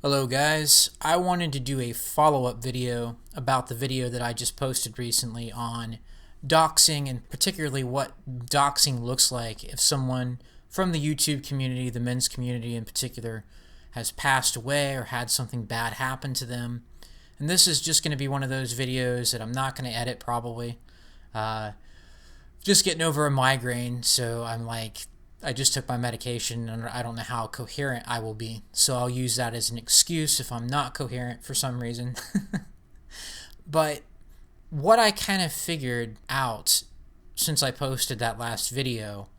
Hello guys, I wanted to do a follow-up video about the video that I just posted recently on doxing, and particularly what doxing looks like if someone from the YouTube community, the men's community in particular, has passed away or had something bad happen to them. And this is just going to be one of those videos that I'm not going to edit probably. Just getting over a migraine, so I just took my medication and I don't know how coherent I will be. So I'll use that as an excuse if I'm not coherent for some reason. But what I kind of figured out since I posted that last video,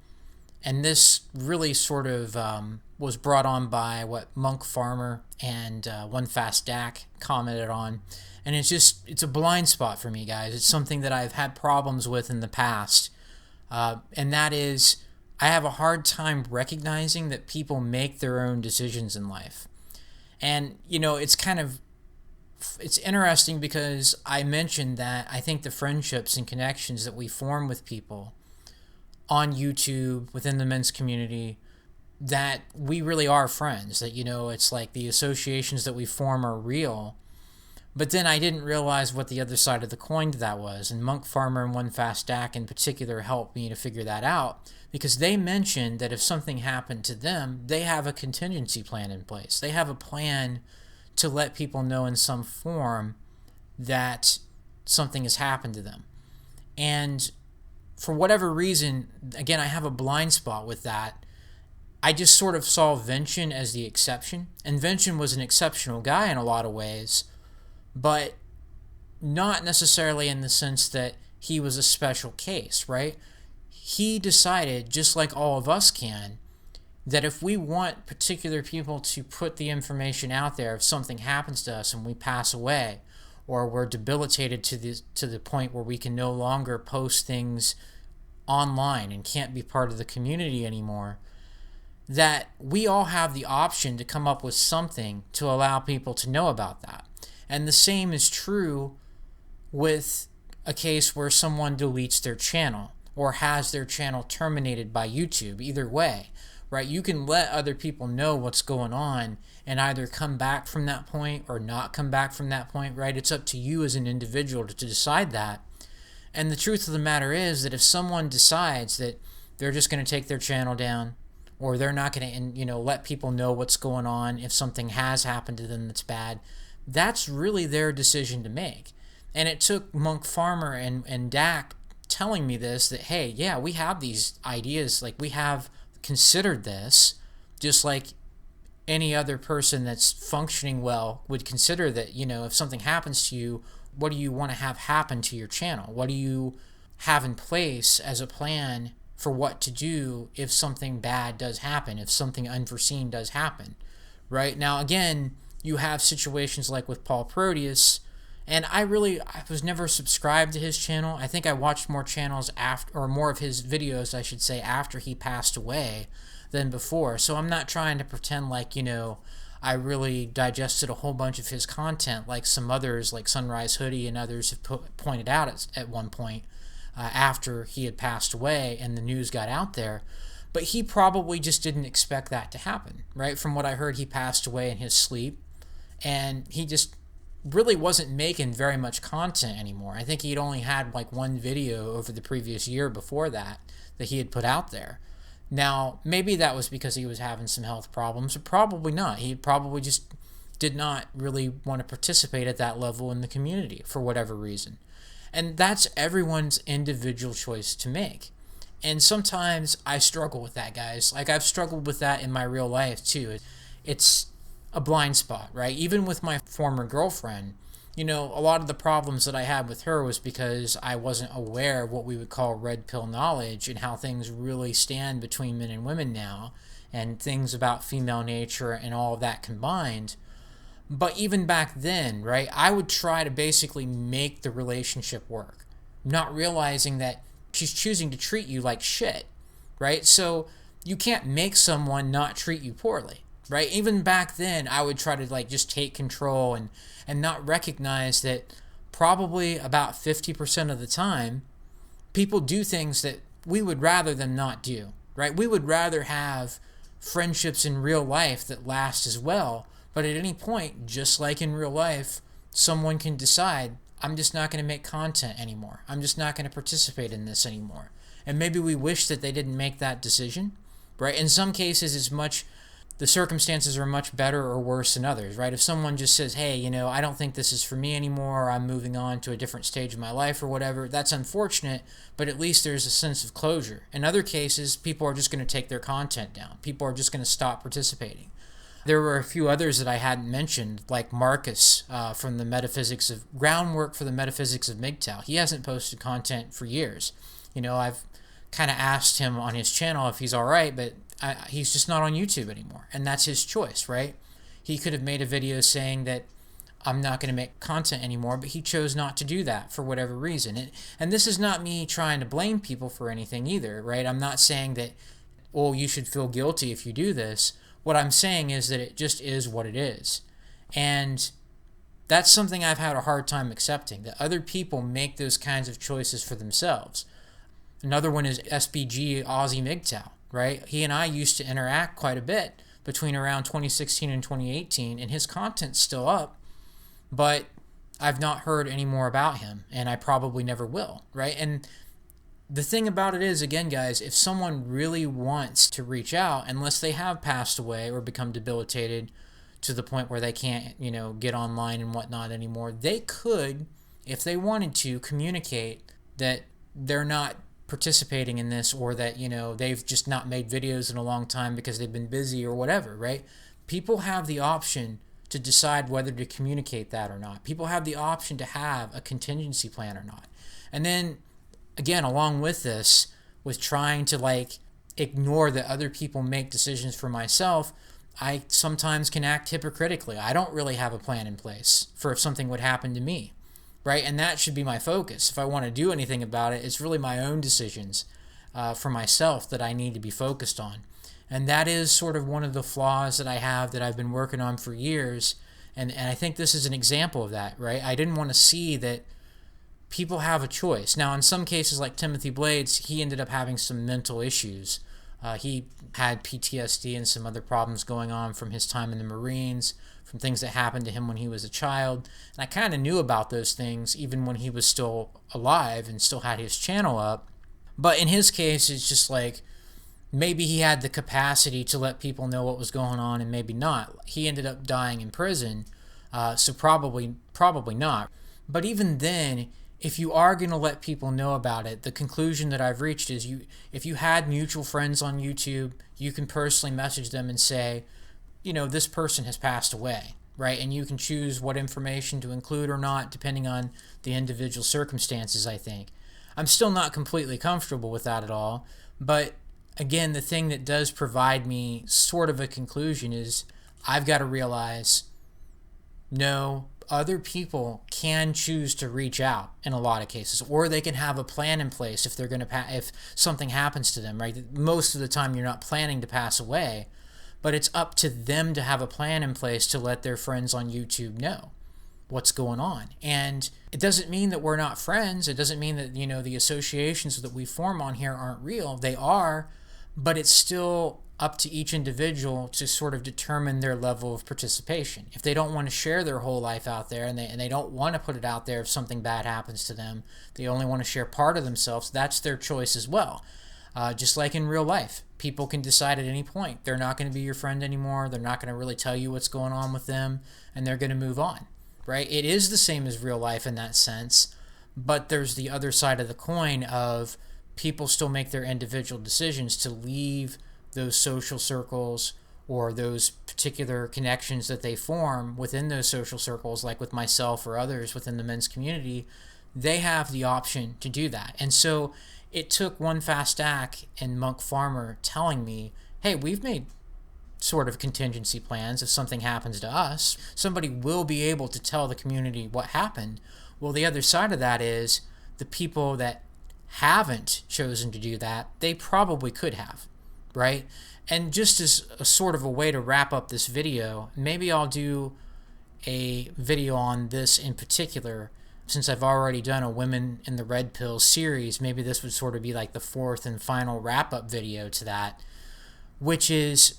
and this really sort of was brought on by what Monk Farmer and One Fast Dak commented on. And it's a blind spot for me, guys. It's something that I've had problems with in the past. And that is, I have a hard time recognizing that people make their own decisions in life. And, it's interesting because I mentioned that I think the friendships and connections that we form with people on YouTube, within the men's community, that we really are friends, that, it's like the associations that we form are real. But then I didn't realize what the other side of the coin to that was. And Monk Farmer and One Fast Dak in particular helped me to figure that out, because they mentioned that if something happened to them, they have a contingency plan in place. They have a plan to let people know in some form that something has happened to them. And for whatever reason, again, I have a blind spot with that. I just sort of saw Vincent as the exception. And Vincent was an exceptional guy in a lot of ways, but not necessarily in the sense that he was a special case, right? He decided, just like all of us can, that if we want particular people to put the information out there, if something happens to us and we pass away, or we're debilitated to the point where we can no longer post things online and can't be part of the community anymore, that we all have the option to come up with something to allow people to know about that. And the same is true with a case where someone deletes their channel or has their channel terminated by YouTube. Either way, right? You can let other people know what's going on and either come back from that point or not come back from that point, right? It's up to you as an individual to decide that. And the truth of the matter is that if someone decides that they're just going to take their channel down, or they're not going to, let people know what's going on if something has happened to them that's bad, that's really their decision to make. And it took Monk Farmer and Dak telling me this, that, hey, yeah, we have these ideas, like we have considered this, just like any other person that's functioning well would consider that, if something happens to you, what do you want to have happen to your channel? What do you have in place as a plan for what to do if something bad does happen, if something unforeseen does happen, right? Now, again, you have situations like with Paul Proteus, and I was never subscribed to his channel. I think I watched more channels after, or more of his videos, I should say, after he passed away than before. So I'm not trying to pretend like, I really digested a whole bunch of his content like some others, like Sunrise Hoodie and others have pointed out at one point after he had passed away and the news got out there. But he probably just didn't expect that to happen, right? From what I heard, he passed away in his sleep, and he just really wasn't making very much content anymore. I think he'd only had like one video over the previous year before that he had put out there. Now, maybe that was because he was having some health problems, or probably not. He probably just did not really want to participate at that level in the community for whatever reason. And that's everyone's individual choice to make. And sometimes I struggle with that, guys. Like, I've struggled with that in my real life too. It's a blind spot, right? Even with my former girlfriend, a lot of the problems that I had with her was because I wasn't aware of what we would call red pill knowledge and how things really stand between men and women now, and things about female nature and all of that combined. But even back then, right, I would try to basically make the relationship work, not realizing that she's choosing to treat you like shit, right? So you can't make someone not treat you poorly, right? Even back then, I would try to just take control and not recognize that probably about 50% of the time, people do things that we would rather them not do, right? We would rather have friendships in real life that last as well, But at any point, just like in real life, someone can decide, I'm just not going to make content anymore. I'm just not going to participate in this anymore. And maybe we wish that they didn't make that decision, right? In some cases, the circumstances are much better or worse than others, right? If someone just says, hey, I don't think this is for me anymore, or I'm moving on to a different stage of my life or whatever, that's unfortunate, but at least there's a sense of closure. In other cases, people are just going to take their content down. People are just going to stop participating. There were a few others that I hadn't mentioned, like Marcus from the Groundwork for the Metaphysics of MGTOW. He hasn't posted content for years. I've kind of asked him on his channel if he's all right, but he's just not on YouTube anymore, and that's his choice, right? He could have made a video saying that I'm not going to make content anymore, but he chose not to do that for whatever reason. And this is not me trying to blame people for anything either, right? I'm not saying that, well, you should feel guilty if you do this. What I'm saying is that it just is what it is. And that's something I've had a hard time accepting, that other people make those kinds of choices for themselves. Another one is SBG Aussie MGTOW, right? He and I used to interact quite a bit between around 2016 and 2018, and his content's still up, but I've not heard any more about him, and I probably never will, right? And the thing about it is, again, guys, if someone really wants to reach out, unless they have passed away or become debilitated to the point where they can't, get online and whatnot anymore, they could, if they wanted to, communicate that they're not participating in this, or that they've just not made videos in a long time because they've been busy or whatever, right? People have the option to decide whether to communicate that or not. People have the option to have a contingency plan or not. And then again, along with this, with trying to ignore that other people make decisions for myself, I sometimes can act hypocritically. I don't really have a plan in place for if something would happen to me, right? And that should be my focus. If I want to do anything about it, it's really my own decisions for myself that I need to be focused on. And that is sort of one of the flaws that I have that I've been working on for years. And I think this is an example of that, right? I didn't want to see that people have a choice. Now, in some cases, like Timothy Blades, he ended up having some mental issues. He had PTSD and some other problems going on from his time in the Marines, from things that happened to him when he was a child. And I kind of knew about those things even when he was still alive and still had his channel up. But in his case, it's just maybe he had the capacity to let people know what was going on and maybe not. He ended up dying in prison, so probably not. But even then, if you are going to let people know about it, the conclusion that I've reached is if you had mutual friends on YouTube, you can personally message them and say, this person has passed away, right? And you can choose what information to include or not, depending on the individual circumstances, I think. I'm still not completely comfortable with that at all, but again, the thing that does provide me sort of a conclusion is I've got to realize, no, other people can choose to reach out in a lot of cases, or they can have a plan in place if they're going to if something happens to them, right? Most of the time you're not planning to pass away, but it's up to them to have a plan in place to let their friends on YouTube know what's going on. And it doesn't mean that we're not friends. It doesn't mean that, the associations that we form on here aren't real. They are, but it's still up to each individual to sort of determine their level of participation. If they don't want to share their whole life out there, and they don't want to put it out there if something bad happens to them, they only want to share part of themselves, that's their choice as well. Just like in real life, people can decide at any point they're not going to be your friend anymore, they're not going to really tell you what's going on with them, and they're going to move on, right? It is the same as real life in that sense, but there's the other side of the coin of people still make their individual decisions to leave those social circles or those particular connections that they form within those social circles, like with myself or others within the men's community. They have the option to do that. And so it took one fast act and Monk Farmer telling me, hey, we've made sort of contingency plans. If something happens to us, somebody will be able to tell the community what happened. Well, the other side of that is the people that haven't chosen to do that, they probably could have, right? And just as a sort of a way to wrap up this video, maybe I'll do a video on this in particular. Since I've already done a Women in the Red Pill series, maybe this would sort of be like the fourth and final wrap-up video to that, which is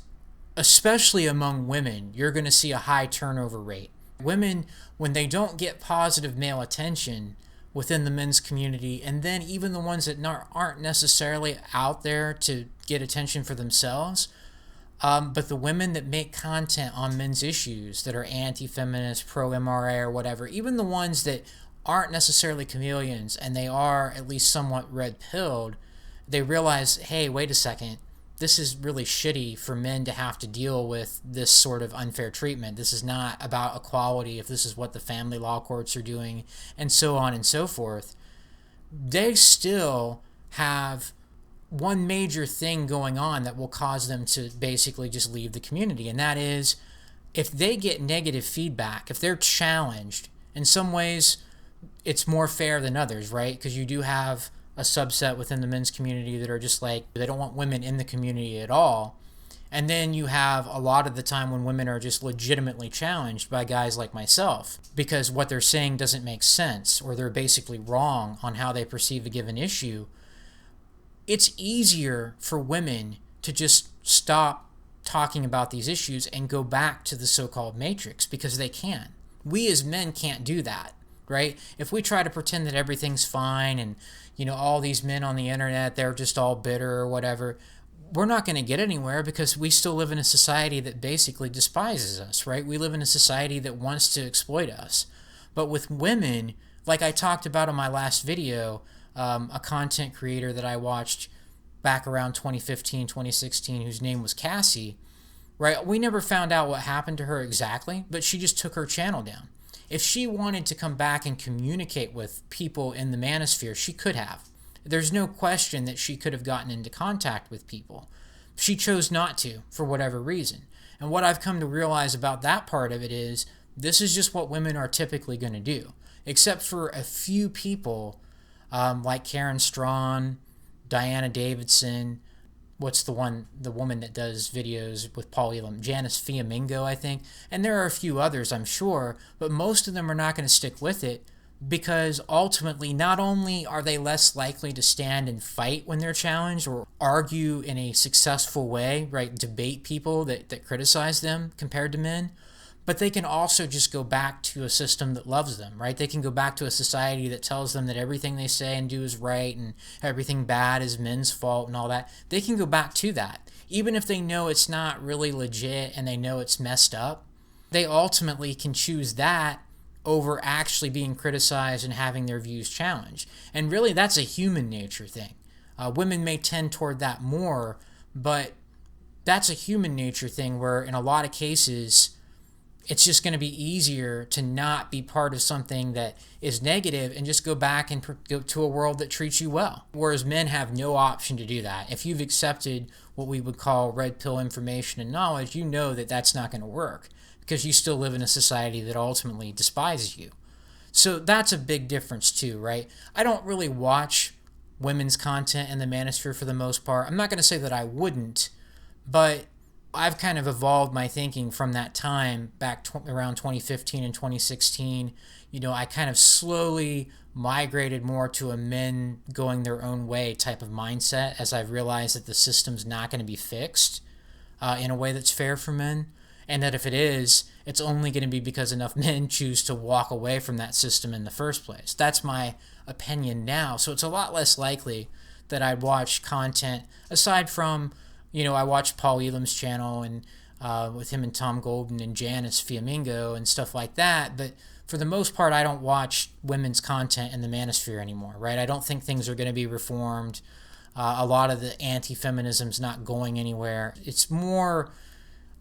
especially among women, you're going to see a high turnover rate. Women, when they don't get positive male attention within the men's community, and then even the ones that aren't necessarily out there to get attention for themselves, but the women that make content on men's issues that are anti-feminist, pro-MRA or whatever, even the ones that aren't necessarily chameleons and they are at least somewhat red-pilled, they realize, hey, wait a second, this is really shitty for men to have to deal with this sort of unfair treatment. This is not about equality if this is what the family law courts are doing, and so on and so forth. They still have one major thing going on that will cause them to basically just leave the community, and that is if they get negative feedback, if they're challenged. In some ways, it's more fair than others, right? Because you do have a subset within the men's community that are just like, they don't want women in the community at all. And then you have a lot of the time when women are just legitimately challenged by guys like myself because what they're saying doesn't make sense, or they're basically wrong on how they perceive a given issue. It's easier for women to just stop talking about these issues and go back to the so-called matrix because they can. We as men can't do that, right? If we try to pretend that everything's fine and, all these men on the internet, they're just all bitter or whatever, we're not going to get anywhere because we still live in a society that basically despises us, right? We live in a society that wants to exploit us. But with women, like I talked about in my last video, a content creator that I watched back around 2015, 2016, whose name was Cassie, right? We never found out what happened to her exactly, but she just took her channel down. If she wanted to come back and communicate with people in the manosphere, she could have. There's no question that she could have gotten into contact with people. She chose not to, for whatever reason. And what I've come to realize about that part of it is, this is just what women are typically going to do. Except for a few people, like Karen Strawn, Diana Davidson, what's the woman that does videos with Paul Elam? Janice Fiamingo, I think. And there are a few others, I'm sure, but most of them are not going to stick with it because ultimately, not only are they less likely to stand and fight when they're challenged or argue in a successful way, right, debate people that criticize them compared to men, but they can also just go back to a system that loves them, right? They can go back to a society that tells them that everything they say and do is right and everything bad is men's fault and all that. They can go back to that. Even if they know it's not really legit and they know it's messed up, they ultimately can choose that over actually being criticized and having their views challenged. And really, that's a human nature thing. Women may tend toward that more, but that's a human nature thing where in a lot of cases, it's just going to be easier to not be part of something that is negative and just go back and go to a world that treats you well. Whereas men have no option to do that. If you've accepted what we would call red pill information and knowledge, you know that that's not going to work because you still live in a society that ultimately despises you. So that's a big difference too, right? I don't really watch women's content in the manosphere for the most part. I'm not going to say that I wouldn't, but I've kind of evolved my thinking from that time back around 2015 and 2016. I kind of slowly migrated more to a men going their own way type of mindset as I've realized that the system's not going to be fixed in a way that's fair for men. And that if it is, it's only going to be because enough men choose to walk away from that system in the first place. That's my opinion now. So it's a lot less likely that I'd watch content aside from I watched Paul Elam's channel and with him and Tom Golden and Janice Fiamingo and stuff like that. But for the most part, I don't watch women's content in the manosphere anymore, right? I don't think things are going to be reformed. A lot of the anti-feminism's not going anywhere. It's more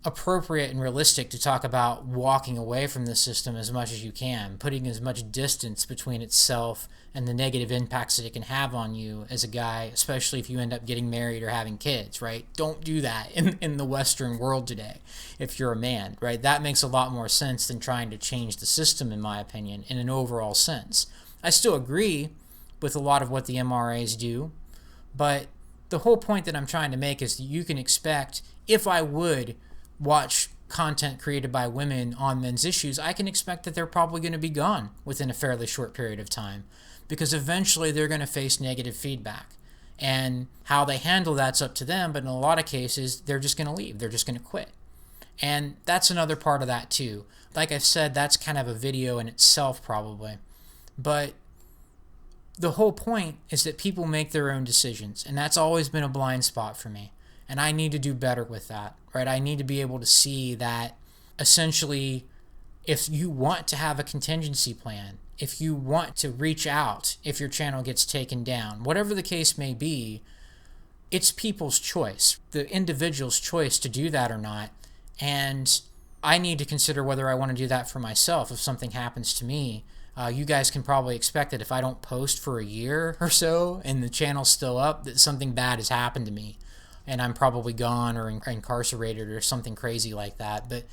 appropriate and realistic to talk about walking away from the system as much as you can, putting as much distance between itself and the negative impacts that it can have on you as a guy, especially if you end up getting married or having kids, right? Don't do that in the Western world today if you're a man, right? That makes a lot more sense than trying to change the system, in my opinion, in an overall sense. I still agree with a lot of what the MRAs do, but the whole point that I'm trying to make is that you can expect, if I would watch content created by women on men's issues, I can expect that they're probably going to be gone within a fairly short period of time because eventually they're going to face negative feedback. And how they handle that's up to them, but in a lot of cases, they're just going to leave. They're just going to quit. And that's another part of that too. Like I said, that's kind of a video in itself probably. But the whole point is that people make their own decisions, and that's always been a blind spot for me. And I need to do better with that, right? I need to be able to see that essentially, if you want to have a contingency plan, if you want to reach out if your channel gets taken down, whatever the case may be, it's people's choice, the individual's choice to do that or not. And I need to consider whether I want to do that for myself if something happens to me. You guys can probably expect that if I don't post for a year or so and the channel's still up, that something bad has happened to me and I'm probably gone or incarcerated or something crazy like that. But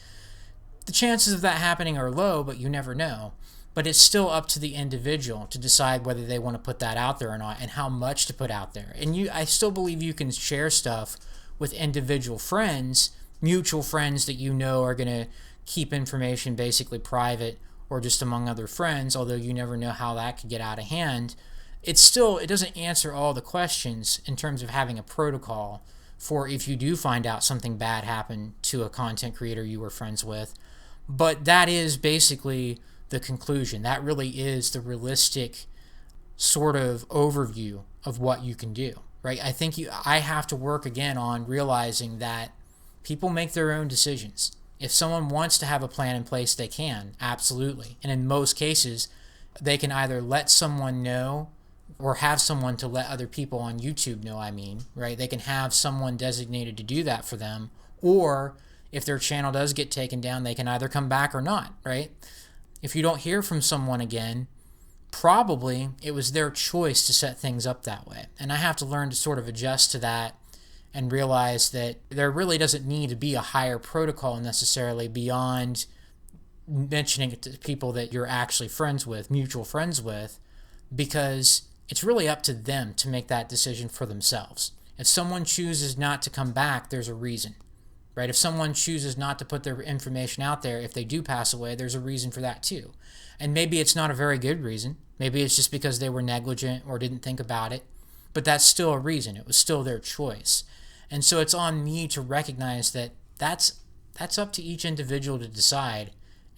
the chances of that happening are low, but you never know. But it's still up to the individual to decide whether they want to put that out there or not and how much to put out there. And I still believe you can share stuff with individual friends, mutual friends that you know are going to keep information basically private or just among other friends, although you never know how that could get out of hand. It doesn't answer all the questions in terms of having a protocol for if you do find out something bad happened to a content creator you were friends with. But that is basically the conclusion. That really is the realistic sort of overview of what you can do, right? I have to work again on realizing that people make their own decisions. If someone wants to have a plan in place, they can, absolutely. And in most cases, they can either let someone know or have someone to let other people on YouTube know, right? They can have someone designated to do that for them. Or if their channel does get taken down, they can either come back or not, right? If you don't hear from someone again, probably it was their choice to set things up that way. And I have to learn to sort of adjust to that and realize that there really doesn't need to be a higher protocol necessarily beyond mentioning it to people that you're actually friends with, mutual friends with, because it's really up to them to make that decision for themselves. If someone chooses not to come back, there's a reason, right? If someone chooses not to put their information out there, if they do pass away, there's a reason for that too. And maybe it's not a very good reason. Maybe it's just because they were negligent or didn't think about it, but that's still a reason. It was still their choice. And so it's on me to recognize that that's up to each individual to decide.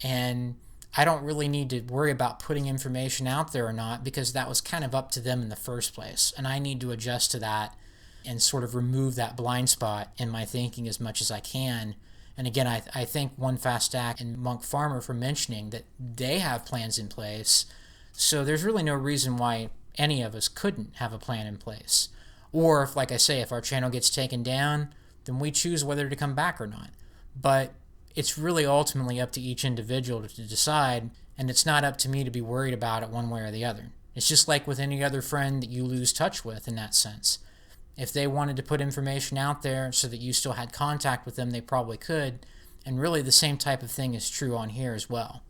And I don't really need to worry about putting information out there or not, because that was kind of up to them in the first place. And I need to adjust to that and sort of remove that blind spot in my thinking as much as I can. And again, I thank One Fast Act and Monk Farmer for mentioning that they have plans in place. So there's really no reason why any of us couldn't have a plan in place. Or if, like I say, if our channel gets taken down, then we choose whether to come back or not. But it's really ultimately up to each individual to decide, and it's not up to me to be worried about it one way or the other. It's just like with any other friend that you lose touch with in that sense. If they wanted to put information out there so that you still had contact with them, they probably could. And really the same type of thing is true on here as well.